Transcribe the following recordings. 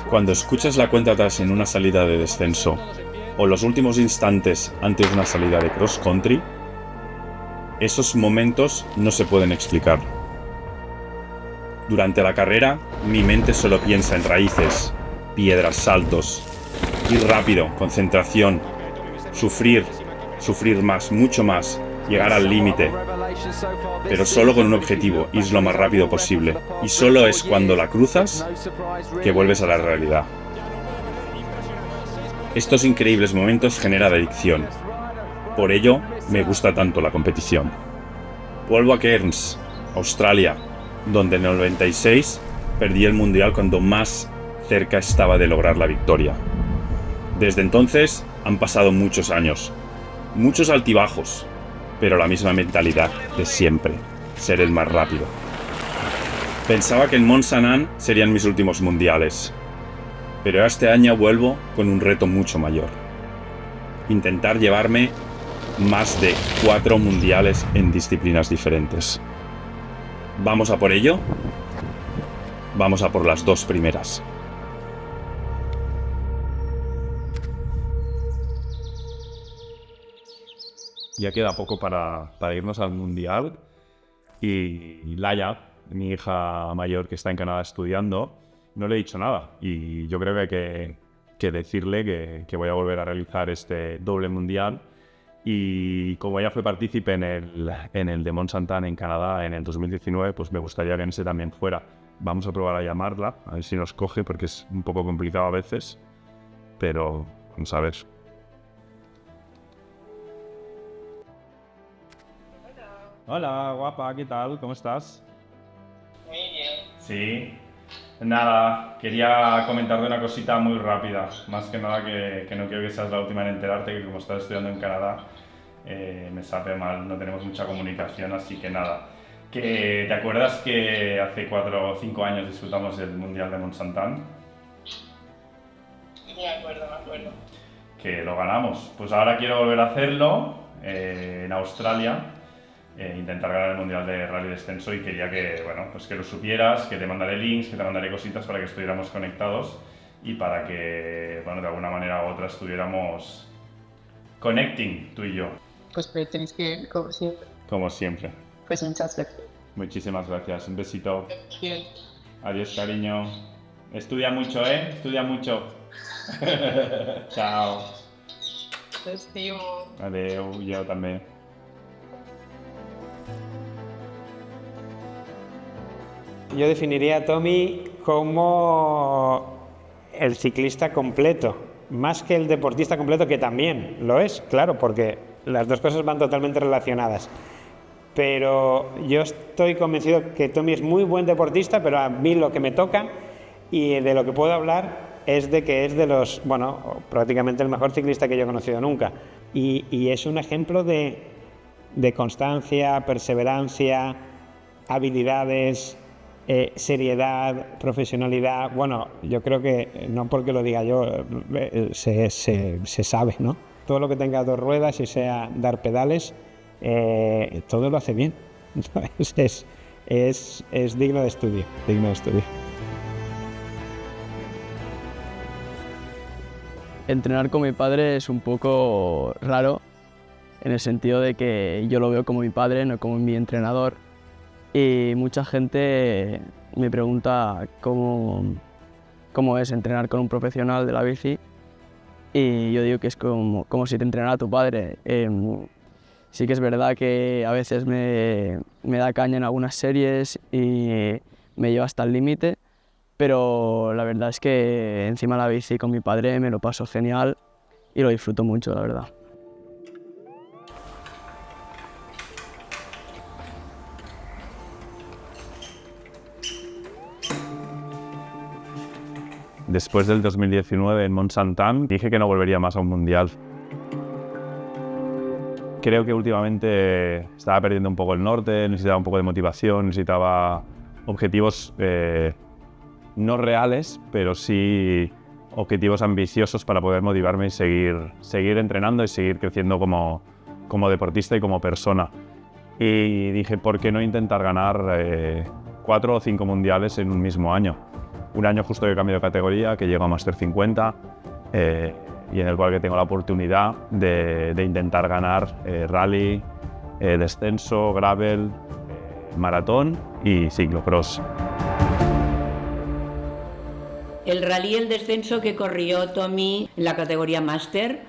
Cuando escuchas la cuenta atrás en una salida de descenso o los últimos instantes antes de una salida de cross country, esos momentos no se pueden explicar. Durante la carrera, mi mente solo piensa en raíces, piedras, saltos, ir rápido, concentración, sufrir más, mucho más, llegar al límite, pero solo con un objetivo, ir lo más rápido posible. Y solo es cuando la cruzas que vuelves a la realidad. Estos increíbles momentos generan adicción. Por ello, me gusta tanto la competición. Vuelvo a Cairns, Australia, donde en el 96 perdí el mundial cuando más cerca estaba de lograr la victoria. Desde entonces han pasado muchos años, muchos altibajos, pero la misma mentalidad de siempre, ser el más rápido. Pensaba que en Mont Saint-Anne serían mis últimos mundiales, pero este año vuelvo con un reto mucho mayor. Intentar llevarme más de 4 mundiales en disciplinas diferentes. ¿Vamos a por ello? Vamos a por las 2 primeras. Ya queda poco para irnos al mundial y Laia, mi hija mayor que está en Canadá estudiando, no le he dicho nada y yo creo que decirle que voy a volver a realizar este doble mundial y como ella fue partícipe en el de Mont Saint-Anne en Canadá en el 2019, pues me gustaría que en ese también fuera. Vamos a probar a llamarla, a ver si nos coge porque es un poco complicado a veces, pero vamos a ver. Hola, guapa, ¿qué tal? ¿Cómo estás? Muy bien. Sí. Nada, quería comentarte una cosita muy rápida. Más que nada que no quiero que seas la última en enterarte que como estás estudiando en Canadá, me sabe mal, no tenemos mucha comunicación, así que nada. ¿Te acuerdas que hace 4 o 5 años disfrutamos del Mundial de Mont Saint-Anne? Me acuerdo. Que lo ganamos. Pues ahora quiero volver a hacerlo en Australia. Intentar ganar el Mundial de Rally Descenso y quería que lo supieras, que te mandaré links, que te mandaré cositas para que estuviéramos conectados y para que, de alguna manera u otra estuviéramos connecting, tú y yo. Pues tenéis que, como siempre. Como siempre. Pues muchas gracias. Muchísimas gracias. Un besito. Bien. Adiós, cariño. Estudia mucho, ¿eh? Estudia mucho. Chao. Te estimo. Adeu, yo también. Yo definiría a Tommy como el ciclista completo, más que el deportista completo, que también lo es, claro, porque las dos cosas van totalmente relacionadas. Pero yo estoy convencido que Tommy es muy buen deportista, pero a mí lo que me toca y de lo que puedo hablar es de que es de los, prácticamente el mejor ciclista que yo he conocido nunca. Y es un ejemplo de constancia, perseverancia, habilidades, seriedad, profesionalidad. Yo creo que, no porque lo diga yo, se sabe, ¿no? Todo lo que tenga 2 ruedas y sea dar pedales, todo lo hace bien. Es digno de estudio, Entrenar con mi padre es un poco raro, en el sentido de que yo lo veo como mi padre, no como mi entrenador. Y mucha gente me pregunta cómo es entrenar con un profesional de la bici y yo digo que es como si te entrenara tu padre. Sí que es verdad que a veces me da caña en algunas series y me lleva hasta el límite, pero la verdad es que encima de la bici con mi padre me lo paso genial y lo disfruto mucho, la verdad. Después del 2019 en Mont Saint-Anne dije que no volvería más a un mundial. Creo que últimamente estaba perdiendo un poco el norte, necesitaba un poco de motivación, necesitaba objetivos no reales, pero sí objetivos ambiciosos para poder motivarme y seguir entrenando y seguir creciendo como deportista y como persona. Y dije, ¿por qué no intentar ganar 4 o 5 mundiales en un mismo año? un año justo que cambio de categoría, que llego a Master 50 y en el cual que tengo la oportunidad de intentar ganar rally, descenso, gravel, maratón y ciclocross. El rally y el descenso que corrió Tommy en la categoría Master,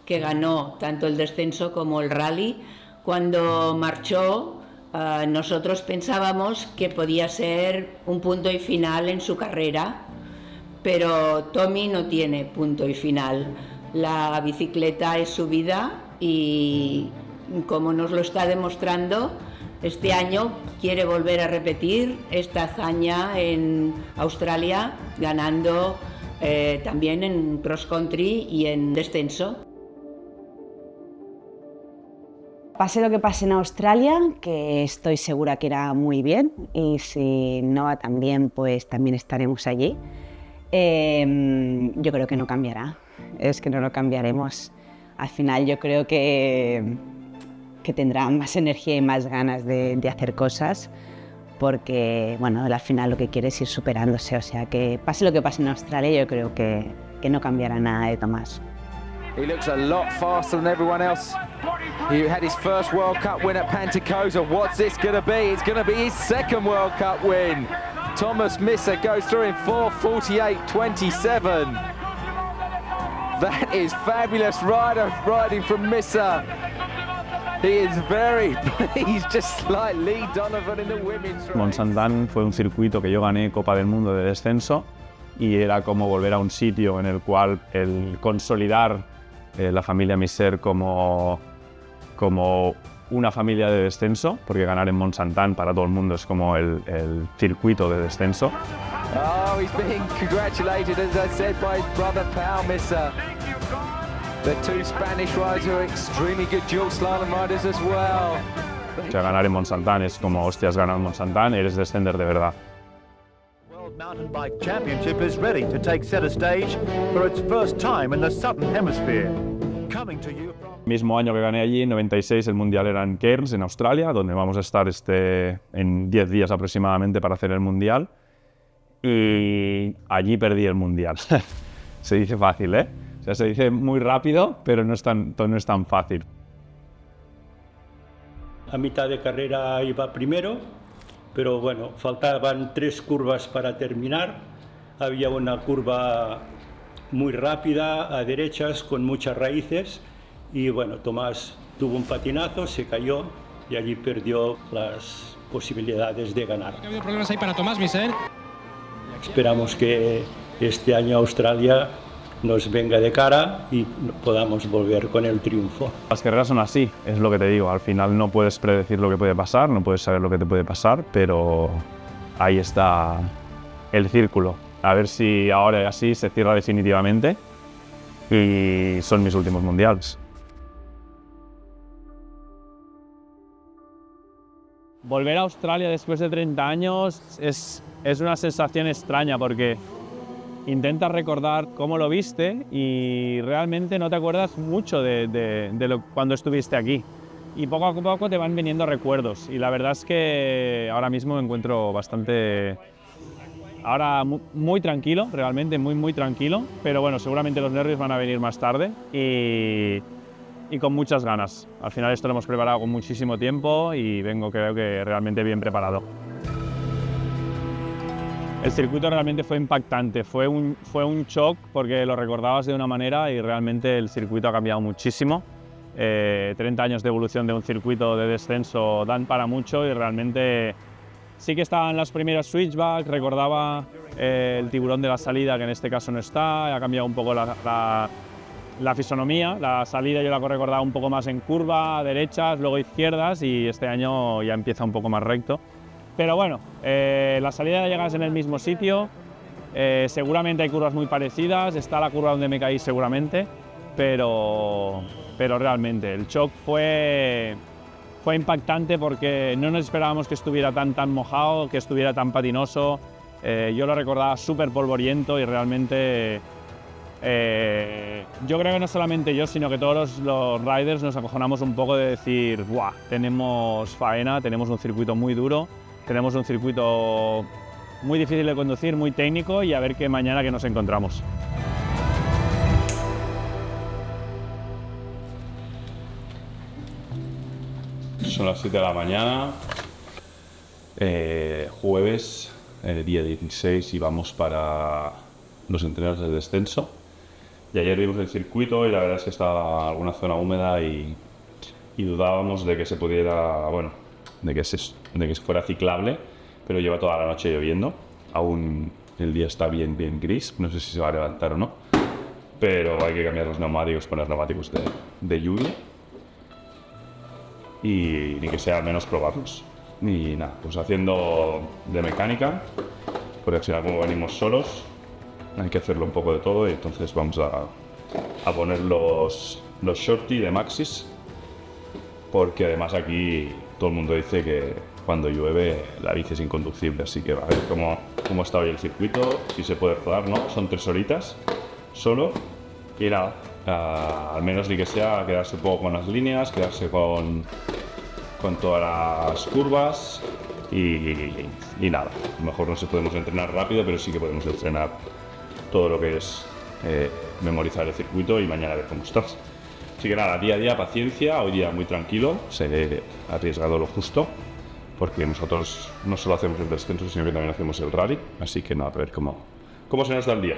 que ganó tanto el descenso como el rally, cuando marchó nosotros pensábamos que podía ser un punto y final en su carrera, pero Tommy no tiene punto y final. La bicicleta es su vida y, como nos lo está demostrando, este año quiere volver a repetir esta hazaña en Australia, ganando también en cross country y en descenso. Pase lo que pase en Australia, que estoy segura que irá muy bien, y si no va tan bien, pues también estaremos allí. Yo creo que no cambiará, es que no lo cambiaremos. Al final yo creo que tendrá más energía y más ganas de hacer cosas, porque bueno, al final lo que quiere es ir superándose, o sea que pase lo que pase en Australia, yo creo que no cambiará nada de Tomás. He looks a lot faster than everyone else. He had his first World Cup win at Pantacosa. What's this going to be? It's going to be his second World Cup win. Thomas Misser goes through in 4:48.27. That is fabulous riding from Misser. He is very pleased, just like Lee Donovan in the women's race. Mont-Saint-Anne fue un circuito que yo gané Copa del Mundo de descenso y era como volver a un sitio en el cual el consolidar la familia Misser como una familia de descenso, porque ganar en Mont-Saint-Anne para todo el mundo es como el circuito de descenso. Oh, he's being congratulated, as I said, by his brother Pau Misser. The two Spanish riders who are extremely good dual slalom riders as well. O sea, ganar en Mont-Saint-Anne es como, hostia, has ganado en Mont-Saint-Anne, eres descender de verdad. World Mountain Bike Championship is ready to take center stage for its first time in the Southern Hemisphere. Coming to you from... Mismo año que gané allí, en 96, el mundial era en Cairns, en Australia, donde vamos a estar en 10 días aproximadamente para hacer el mundial. Y allí perdí el mundial. Se dice fácil, ¿eh? O sea, se dice muy rápido, pero no es tan fácil. A mitad de carrera iba primero, pero bueno, faltaban 3 curvas para terminar. Había una curva muy rápida a derechas con muchas raíces y bueno, Tomás tuvo un patinazo, se cayó y allí perdió las posibilidades de ganar. ¿Ha habido problemas ahí para Tomás Misser? Esperamos que este año Australia nos venga de cara y podamos volver con el triunfo. Las carreras son así, es lo que te digo, al final no puedes predecir lo que puede pasar, no puedes saber lo que te puede pasar, pero ahí está el círculo. A ver si ahora así se cierra definitivamente y son mis últimos mundiales. Volver a Australia después de 30 años es una sensación extraña porque intentas recordar cómo lo viste y realmente no te acuerdas mucho de cuando estuviste aquí. Y poco a poco te van viniendo recuerdos y la verdad es que ahora mismo me encuentro bastante... Ahora muy tranquilo, realmente muy tranquilo, pero bueno, seguramente los nervios van a venir más tarde y con muchas ganas. Al final esto lo hemos preparado con muchísimo tiempo y vengo creo que realmente bien preparado. El circuito realmente fue impactante, fue un shock porque lo recordabas de una manera y realmente el circuito ha cambiado muchísimo. 30 años de evolución de un circuito de descenso dan para mucho y realmente sí que estaban las primeras switchbacks, recordaba el tiburón de la salida que en este caso no está, ha cambiado un poco la fisonomía, la salida yo la recordaba un poco más en curva, derechas, luego izquierdas y este año ya empieza un poco más recto. Pero bueno, la salida de llegas en el mismo sitio, seguramente hay curvas muy parecidas, está la curva donde me caí seguramente, pero realmente el shock fue impactante porque no nos esperábamos que estuviera tan mojado, que estuviera tan patinoso. Yo lo recordaba súper polvoriento y realmente yo creo que no solamente yo, sino que todos los riders nos acojonamos un poco de decir, ¡buah! Tenemos faena, tenemos un circuito muy duro, tenemos un circuito muy difícil de conducir, muy técnico, y a ver qué mañana que nos encontramos. Son las 7 de la mañana, jueves, día 16, y vamos para los entrenos de descenso. Y ayer vimos el circuito y la verdad es que estaba alguna zona húmeda y dudábamos de que se pudiera, bueno, de que fuera ciclable, pero lleva toda la noche lloviendo. Aún el día está bien gris, no sé si se va a levantar o no, pero hay que cambiar los neumáticos, poner neumáticos de lluvia y ni que sea al menos probarlos. Y nada, pues haciendo de mecánica, porque al final como venimos solos, hay que hacerlo un poco de todo, y entonces vamos a poner los shorty de Maxxis, porque además aquí todo el mundo dice que cuando llueve la bici es inconducible, así que va a ver cómo está hoy el circuito, si se puede rodar, ¿no? Son 3 horitas solo, y nada, al menos ni que sea quedarse un poco con las líneas, quedarse con todas las curvas y nada. A lo mejor no se podemos entrenar rápido, pero sí que podemos entrenar todo lo que es memorizar el circuito y mañana ver cómo estás. Así que nada, día a día, paciencia, hoy día muy tranquilo, se he arriesgado lo justo, porque nosotros no solo hacemos el descenso, sino que también hacemos el rally, así que nada, a ver cómo se nos da el día.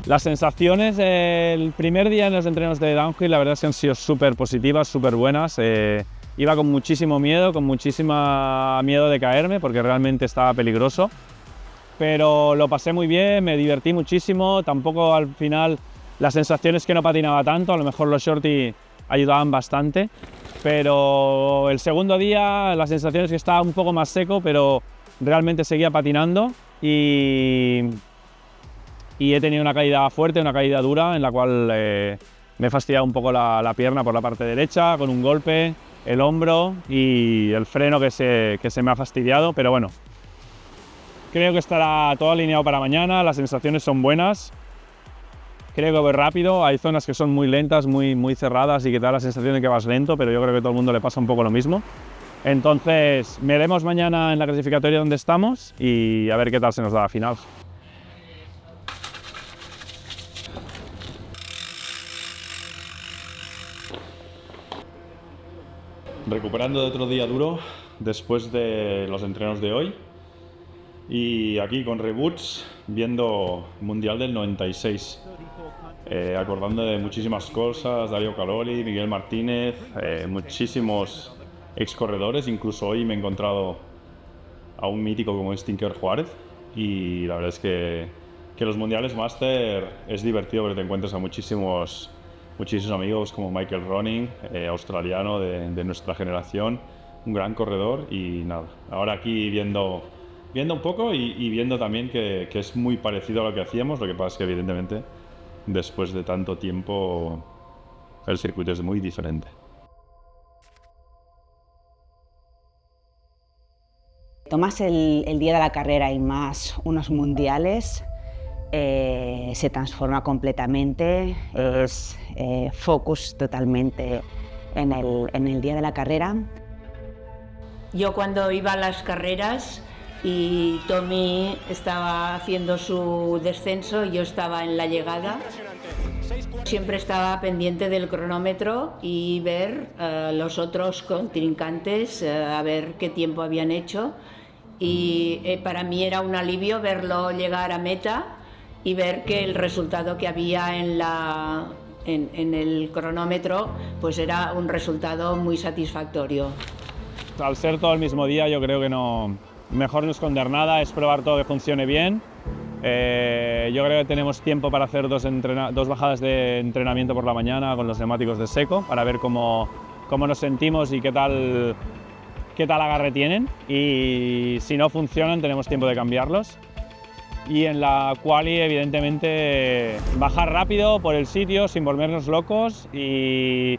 Las sensaciones del primer día en los entrenos de downhill, la verdad es que han sido súper positivas, súper buenas. Iba con muchísimo miedo de caerme, porque realmente estaba peligroso. Pero lo pasé muy bien, me divertí muchísimo. Tampoco al final las sensaciones que no patinaba tanto, a lo mejor los shorty ayudaban bastante. Pero el segundo día las sensaciones que estaba un poco más seco, pero realmente seguía patinando y he tenido una caída fuerte, una caída dura, en la cual me he fastidiado un poco la pierna por la parte derecha, con un golpe, el hombro y el freno que se me ha fastidiado, pero bueno, creo que estará todo alineado para mañana, las sensaciones son buenas, creo que voy rápido, hay zonas que son muy lentas, muy cerradas y que te da la sensación de que vas lento, pero yo creo que a todo el mundo le pasa un poco lo mismo. Entonces, veremos mañana en la clasificatoria donde estamos y a ver qué tal se nos da la final. Recuperando de otro día duro después de los entrenos de hoy, y aquí con Reboots viendo el Mundial del 96, acordando de muchísimas cosas, Dario Caloli, Miguel Martínez, muchísimos ex corredores. Incluso hoy me he encontrado a un mítico como es Tinker Juárez, y la verdad es que los Mundiales Master es divertido porque te encuentras a muchísimos amigos como Michael Roning, australiano de nuestra generación, un gran corredor. Y nada, ahora aquí viendo un poco y viendo también que es muy parecido a lo que hacíamos. Lo que pasa es que evidentemente después de tanto tiempo el circuito es muy diferente. Tomas el día de la carrera y más unos mundiales, se transforma completamente, es focus totalmente en el día de la carrera. Yo cuando iba a las carreras y Tommy estaba haciendo su descenso, yo estaba en la llegada, siempre estaba pendiente del cronómetro y ver los otros contrincantes, a ver qué tiempo habían hecho, y para mí era un alivio verlo llegar a meta y ver que el resultado que había en el cronómetro pues era un resultado muy satisfactorio. Al ser todo el mismo día, yo creo que mejor no esconder nada, es probar todo que funcione bien. Yo creo que tenemos tiempo para hacer dos bajadas de entrenamiento por la mañana con los neumáticos de seco para ver cómo nos sentimos y qué tal agarre tienen, y si no funcionan tenemos tiempo de cambiarlos. Y en la quali, evidentemente, bajar rápido por el sitio sin volvernos locos y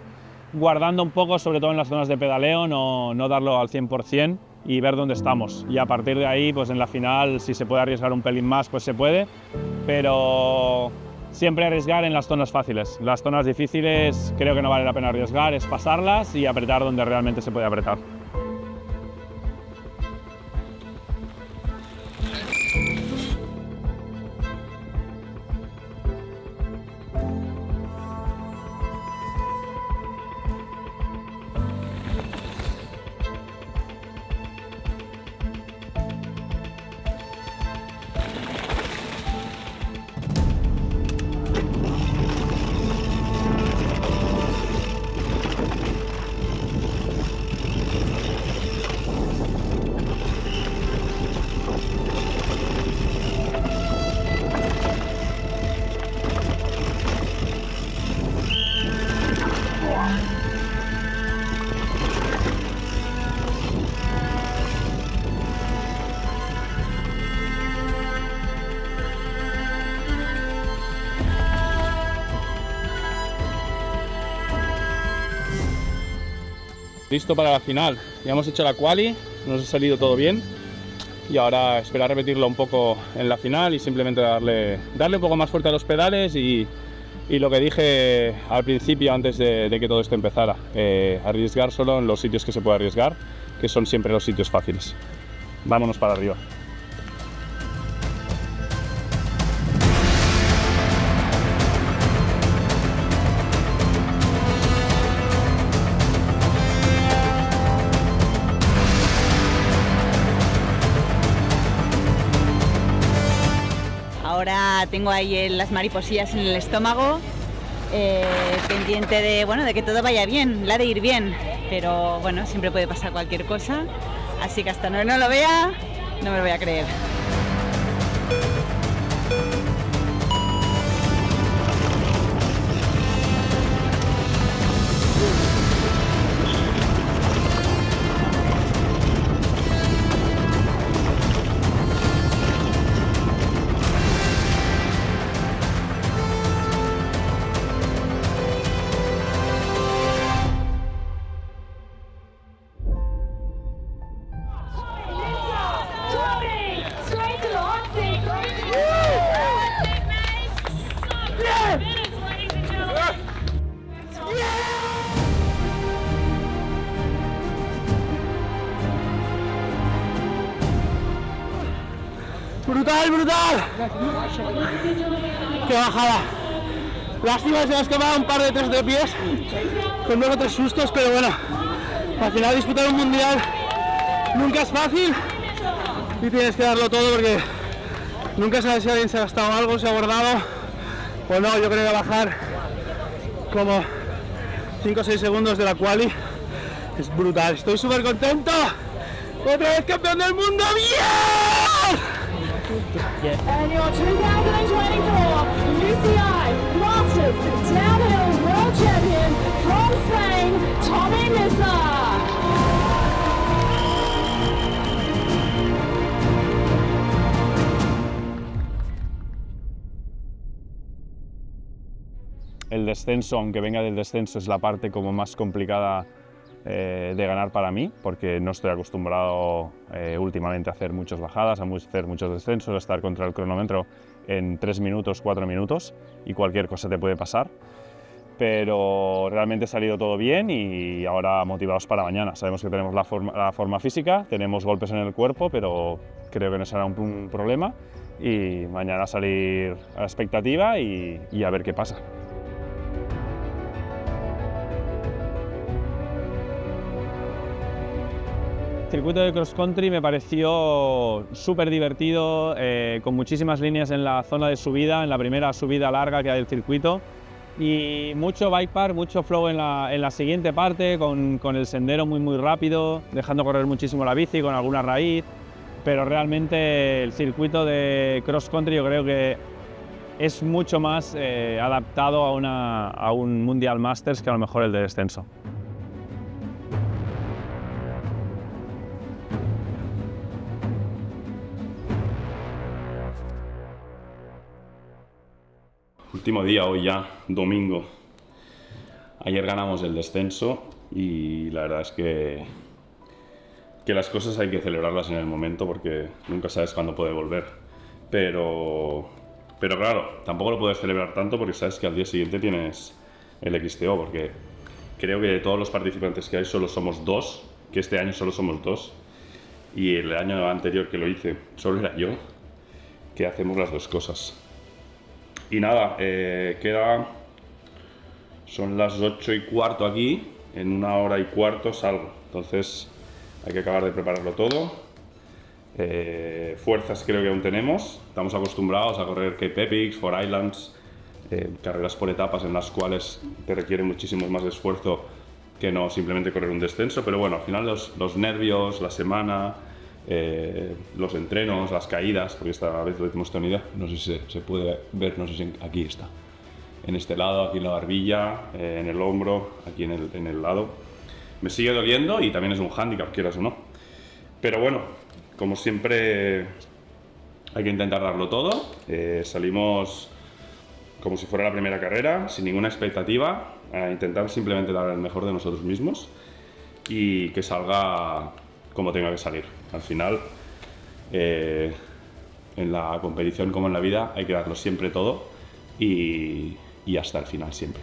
guardando un poco, sobre todo en las zonas de pedaleo, no darlo al 100% y ver dónde estamos. Y a partir de ahí, pues en la final, si se puede arriesgar un pelín más, pues se puede, pero siempre arriesgar en las zonas fáciles. Las zonas difíciles creo que no vale la pena arriesgar, es pasarlas y apretar donde realmente se puede apretar. Listo para la final, ya hemos hecho la quali, nos ha salido todo bien y ahora esperar repetirlo un poco en la final y simplemente darle un poco más fuerte a los pedales y lo que dije al principio antes de que todo esto empezara, arriesgar solo en los sitios que se puede arriesgar, que son siempre los sitios fáciles. Vámonos para arriba. Ahora tengo ahí las mariposillas en el estómago, pendiente de que todo vaya bien, la de ir bien, pero bueno, siempre puede pasar cualquier cosa, así que hasta no lo vea, no me lo voy a creer. ¡Brutal, brutal! ¡Qué bajada! Lástima que se nos quemado un par de tres de pies con 2 o 3 sustos, pero bueno, al final disputar un mundial nunca es fácil y tienes que darlo todo porque nunca sabes si alguien se ha gastado algo, se ha bordado o no. Yo creo que bajar como 5 o 6 segundos de la quali es brutal. Estoy súper contento. ¡Otra vez campeón del mundo! ¡Bien! And your 2024 UCI Masters Downhill World Champion from Spain, Tommy Missa. El descenso, aunque venga del descenso, es la parte como más complicada de ganar para mí, porque no estoy acostumbrado últimamente a hacer muchas bajadas, a hacer muchos descensos, a estar contra el cronómetro en 3 minutos, 4 minutos y cualquier cosa te puede pasar. pero realmente ha salido todo bien y ahora motivados para mañana. Sabemos que tenemos la forma física, tenemos golpes en el cuerpo, pero creo que no será un problema y mañana salir a la expectativa y a ver qué pasa. El circuito de cross country me pareció súper divertido, con muchísimas líneas en la zona de subida, en la primera subida larga que hay del circuito, y mucho bike park, mucho flow en la siguiente parte, con el sendero muy rápido, dejando correr muchísimo la bici con alguna raíz, pero realmente el circuito de cross country yo creo que es mucho más adaptado a un Mundial Masters que a lo mejor el de descenso. Último día, hoy ya, domingo. Ayer ganamos el descenso y la verdad es que las cosas hay que celebrarlas en el momento porque nunca sabes cuándo puede volver. Pero claro, tampoco lo puedes celebrar tanto porque sabes que al día siguiente tienes el XTO, porque creo que de todos los participantes que hay solo somos 2, que este año solo somos 2, y el año anterior que lo hice solo era yo, que hacemos las dos cosas. Y nada, son las 8:15 aquí, en 1 hora y cuarto salgo, entonces hay que acabar de prepararlo todo. Fuerzas creo que aún tenemos, estamos acostumbrados a correr Cape Epics, Four Islands, carreras por etapas en las cuales te requiere muchísimo más esfuerzo que no simplemente correr un descenso, pero bueno, al final los nervios, la semana, los entrenos, las caídas, porque esta vez lo hemos tenido, no sé si se puede ver, no sé si aquí está, en este lado, aquí en la barbilla, en el hombro, aquí en el lado. Me sigue doliendo y también es un hándicap, quieras o no. Pero bueno, como siempre hay que intentar darlo todo. Salimos como si fuera la primera carrera, sin ninguna expectativa, a intentar simplemente dar el mejor de nosotros mismos y que salga como tenga que salir. Al final, en la competición como en la vida, hay que darlo siempre todo y hasta el final siempre.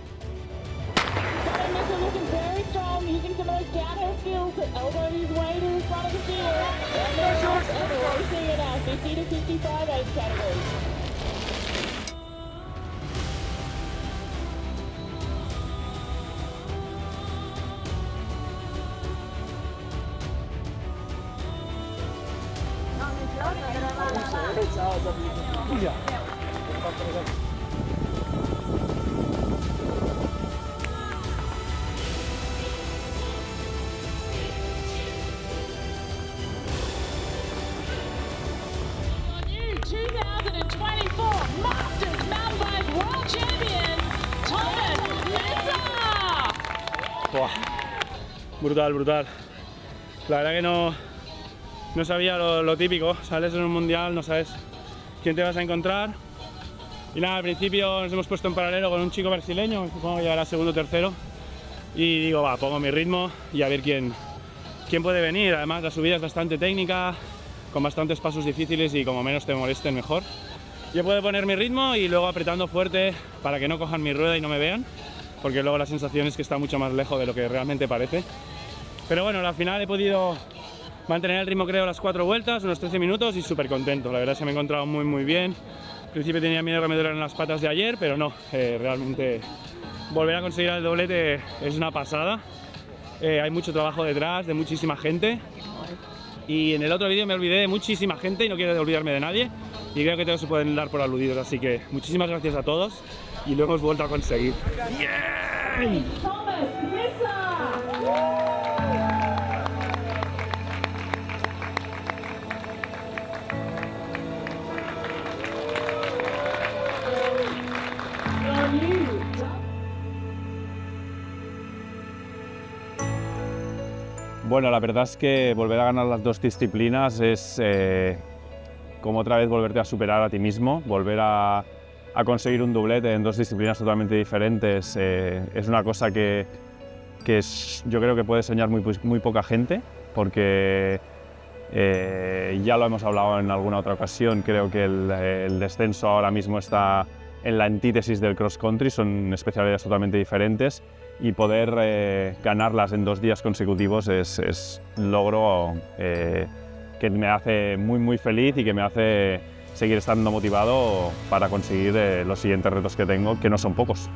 Brutal, brutal. La verdad que no sabía lo típico, sales en un mundial, no sabes quién te vas a encontrar. Y nada, al principio nos hemos puesto en paralelo con un chico brasileño, supongo que llegará segundo o tercero. Y digo, va, pongo mi ritmo y a ver quién puede venir. Además la subida es bastante técnica, con bastantes pasos difíciles y como menos te molesten mejor. Yo puedo poner mi ritmo y luego apretando fuerte para que no cojan mi rueda y no me vean, porque luego la sensación es que está mucho más lejos de lo que realmente parece. Pero bueno, al final he podido mantener el ritmo, creo, las 4 vueltas, unos 13 minutos y súper contento. La verdad es que me he encontrado muy bien. Al principio tenía miedo que me duraran las patas de ayer, pero no, realmente volver a conseguir el doblete es una pasada. Hay mucho trabajo detrás de muchísima gente. Y en el otro vídeo me olvidé de muchísima gente y no quiero olvidarme de nadie. Y creo que todos se pueden dar por aludidos, así que muchísimas gracias a todos y lo hemos vuelto a conseguir. ¡Bien! Bueno, la verdad es que volver a ganar las dos disciplinas es como otra vez volverte a superar a ti mismo, volver a conseguir un doblete en dos disciplinas totalmente diferentes. Es una cosa que yo creo que puede soñar muy poca gente, porque ya lo hemos hablado en alguna otra ocasión, creo que el descenso ahora mismo está en la antítesis del cross country, son especialidades totalmente diferentes y poder ganarlas en 2 días consecutivos es un logro que me hace muy feliz y que me hace seguir estando motivado para conseguir los siguientes retos que tengo, que no son pocos.